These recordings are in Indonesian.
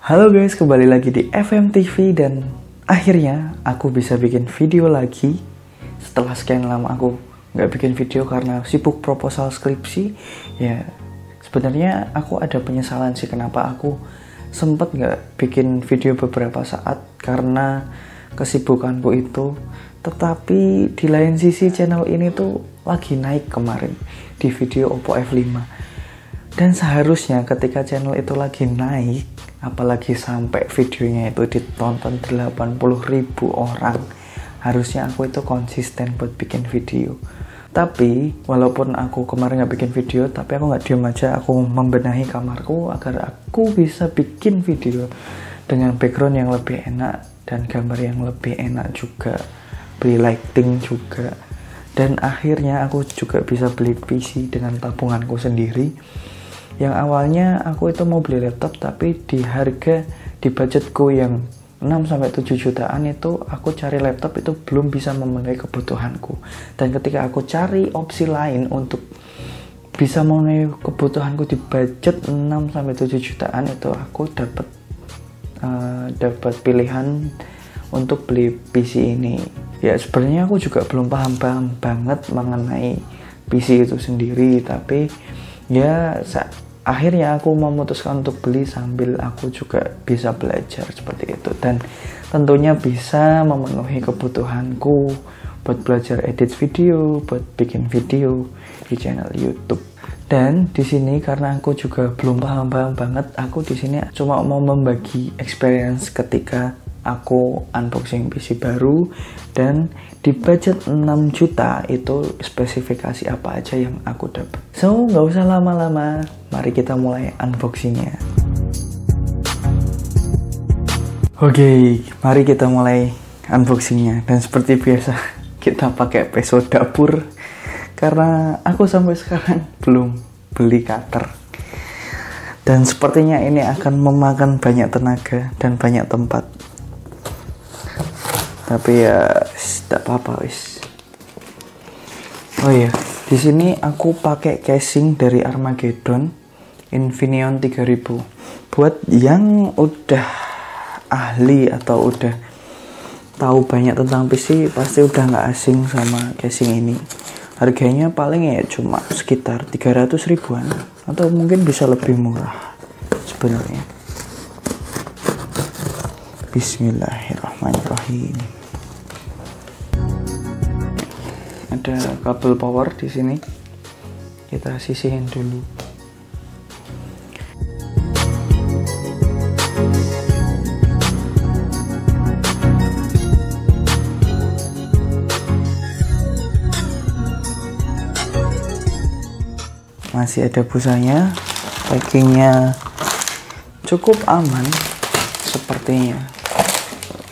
Halo guys, kembali lagi di FMTV dan akhirnya aku bisa bikin video lagi. Setelah sekian lama aku nggak bikin video karena sibuk proposal skripsi. Ya sebenarnya aku ada penyesalan sih kenapa aku sempet nggak bikin video beberapa saat karena kesibukanku itu. Tetapi di lain sisi channel ini tuh lagi naik kemarin di video Oppo F5. Dan seharusnya ketika channel itu lagi naik, apalagi sampai videonya itu ditonton 80.000 orang, harusnya aku itu konsisten buat bikin video. Tapi walaupun aku kemarin gak bikin video, tapi aku gak diem aja, aku membenahi kamarku agar aku bisa bikin video dengan background yang lebih enak dan gambar yang lebih enak juga, beli lighting juga. Dan akhirnya aku juga bisa beli PC dengan tabunganku sendiri. Yang awalnya aku itu mau beli laptop, tapi di budgetku yang 6-7 jutaan itu aku cari laptop itu belum bisa memenuhi kebutuhanku. Dan ketika aku cari opsi lain untuk bisa memenuhi kebutuhanku di budget 6-7 jutaan itu aku dapat pilihan untuk beli PC ini. Ya sebenarnya aku juga belum paham banget mengenai PC itu sendiri, tapi ya akhirnya aku memutuskan untuk beli sambil aku juga bisa belajar seperti itu, dan tentunya bisa memenuhi kebutuhanku buat belajar edit video, buat bikin video di channel YouTube. Dan di sini karena aku juga belum paham banget, aku di sini cuma mau membagi experience ketika aku unboxing PC baru dan di budget 6 juta itu spesifikasi apa aja yang aku dapat. So, nggak usah lama-lama, mari kita mulai unboxingnya. Oke, mari kita mulai unboxingnya. Dan seperti biasa, kita pakai peso dapur karena aku sampai sekarang belum beli cutter. Dan sepertinya ini akan memakan banyak tenaga dan banyak tempat. Tapi ya tidak apa-apa wis. Oh iya, di sini aku pakai casing dari Armageddon Infineon 3000. Buat yang udah ahli atau udah tahu banyak tentang PC pasti udah nggak asing sama casing ini. Harganya paling ya cuma sekitar 300 ribuan atau mungkin bisa lebih murah sebenarnya. Bismillahirrahmanirrahim. Ada kabel power di sini. Kita sisihin dulu. Masih ada busanya. Packingnya cukup aman sepertinya.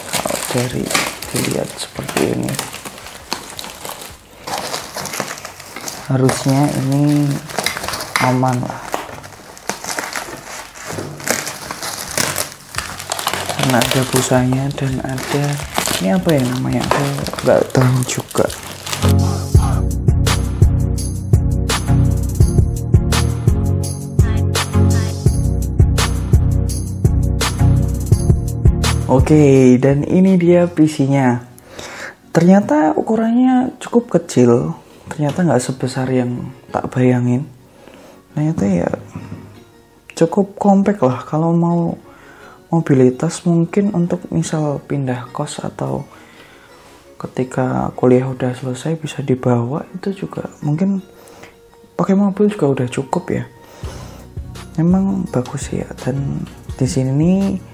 Kalau dari dilihat seperti ini, harusnya ini aman lah, karena ada busanya dan ada ini apa ya namanya, aku nggak tahu juga. Oke, dan ini dia PC-nya. Ternyata ukurannya cukup kecil. Ternyata nggak sebesar yang tak bayangin. Ternyata ya cukup compact lah. Kalau mau mobilitas mungkin untuk misal pindah kos atau ketika kuliah udah selesai bisa dibawa, itu juga mungkin pakai mobil juga udah cukup ya. Memang bagus ya. Dan di sini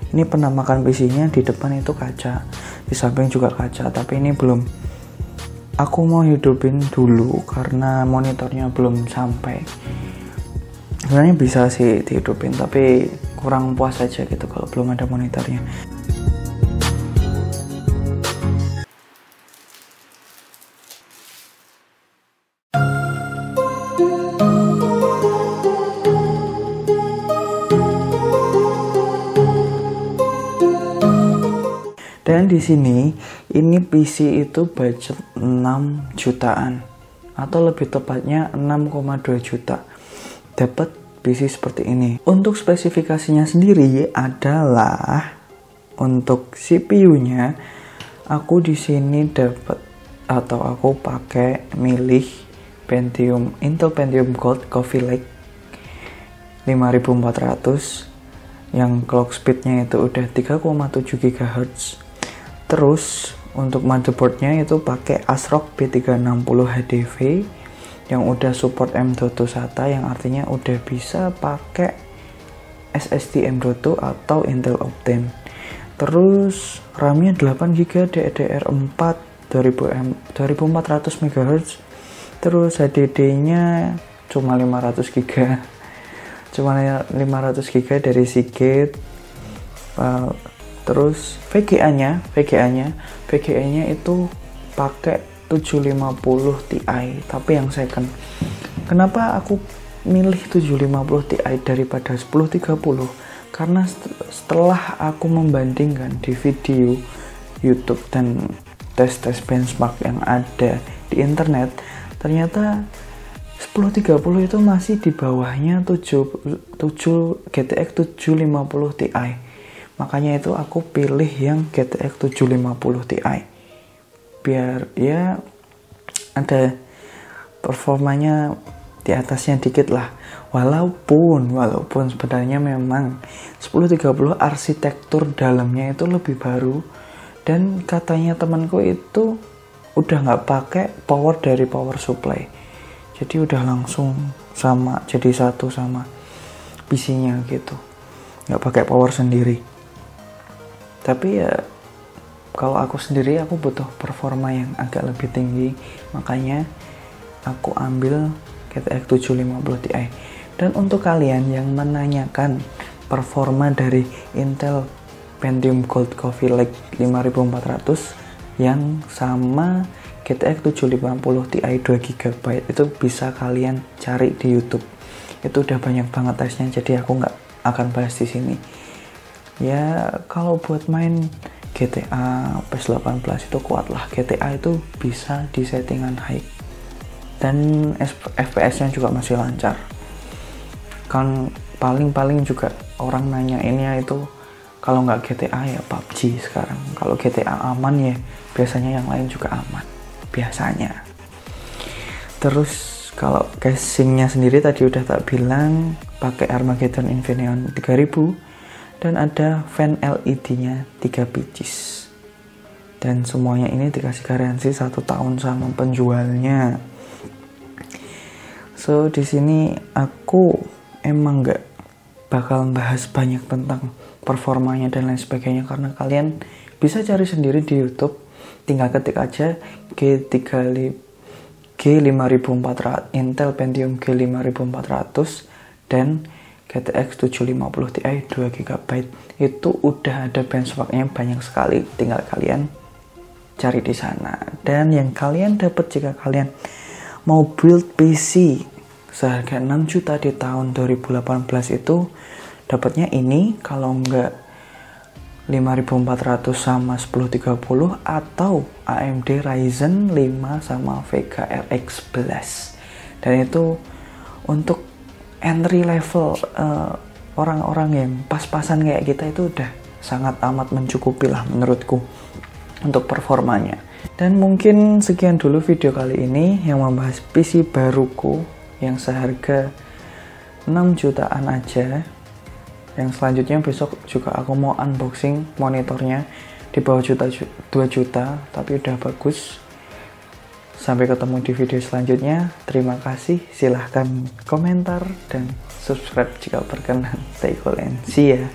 ini penampakan PC-nya, di depan itu kaca, di samping juga kaca, tapi ini belum aku mau hidupin dulu karena monitornya belum sampai. Sebenarnya bisa sih dihidupin, tapi kurang puas aja gitu kalau belum ada monitornya. Dan di sini ini PC itu budget 6 jutaan atau lebih tepatnya 6,2 juta. Dapat PC seperti ini. Untuk spesifikasinya sendiri adalah untuk CPU-nya aku di sini dapat atau aku pakai milih Intel Pentium Gold Coffee Lake 5400 yang clock speednya itu udah 3,7 GHz. Terus untuk motherboardnya itu pakai ASRock B360 HDV yang udah support M.2 SATA, yang artinya udah bisa pakai SSD M.2 atau Intel Optane. Terus RAM-nya 8GB DDR4 2400 MHz. Terus HDD-nya cuma 500GB. Cuma 500GB dari Seagate. Terus VGA-nya itu pakai 750 Ti, tapi yang second. Kenapa aku milih 750 Ti daripada 1030? Karena setelah aku membandingkan di video YouTube dan tes benchmark yang ada di internet, ternyata 1030 itu masih di bawahnya 7 GTX 750 Ti. Makanya itu aku pilih yang GTX 750 Ti. Biar ya ada performanya di atasnya dikit lah. Walaupun sebenarnya memang 1030 arsitektur dalamnya itu lebih baru, dan katanya temanku itu udah nggak pakai power dari power supply, jadi udah langsung sama, jadi satu sama PC-nya gitu, nggak pakai power sendiri. Tapi ya kalau aku sendiri, aku butuh performa yang agak lebih tinggi, makanya aku ambil GTX 750 Ti. Dan untuk kalian yang menanyakan performa dari Intel Pentium Gold Coffee Lake 5400 yang sama GTX 750 Ti 2GB, itu bisa kalian cari di YouTube. Itu udah banyak banget tesnya, jadi aku nggak akan bahas di sini. Ya kalau buat main GTA PS18 itu kuat lah. GTA itu bisa di settingan high dan FPS-nya juga masih lancar. Kan paling juga orang nanyainnya itu kalau nggak GTA ya PUBG sekarang. Kalau GTA aman ya biasanya yang lain juga aman biasanya. Terus kalau casingnya sendiri tadi udah tak bilang pakai Armageddon Infineon 3000. Dan ada fan LED-nya 3 pieces. Dan semuanya ini dikasih garansi 1 tahun sama penjualnya. So di sini aku emang nggak bakal bahas banyak tentang performanya dan lain sebagainya, karena kalian bisa cari sendiri di YouTube. Tinggal ketik aja G5400 Intel Pentium G5400 dan GTX 750 Ti 2GB. Itu udah ada benchmarknya banyak sekali, tinggal kalian cari di sana. Dan yang kalian dapat jika kalian mau build PC seharga 6 juta di tahun 2018 itu dapatnya ini, kalau enggak 5400 sama 1030 atau AMD Ryzen 5 sama Vega RX 11. Dan itu untuk entry level orang-orang yang pas-pasan kayak kita itu udah sangat amat mencukupi lah menurutku untuk performanya. Dan mungkin sekian dulu video kali ini yang membahas PC baruku yang seharga 6 jutaan aja. Yang selanjutnya besok juga aku mau unboxing monitornya di bawah 2 juta tapi udah bagus. Sampai ketemu di video selanjutnya. Terima kasih. Silahkan komentar dan subscribe jika berkenan. Stay cool and see ya.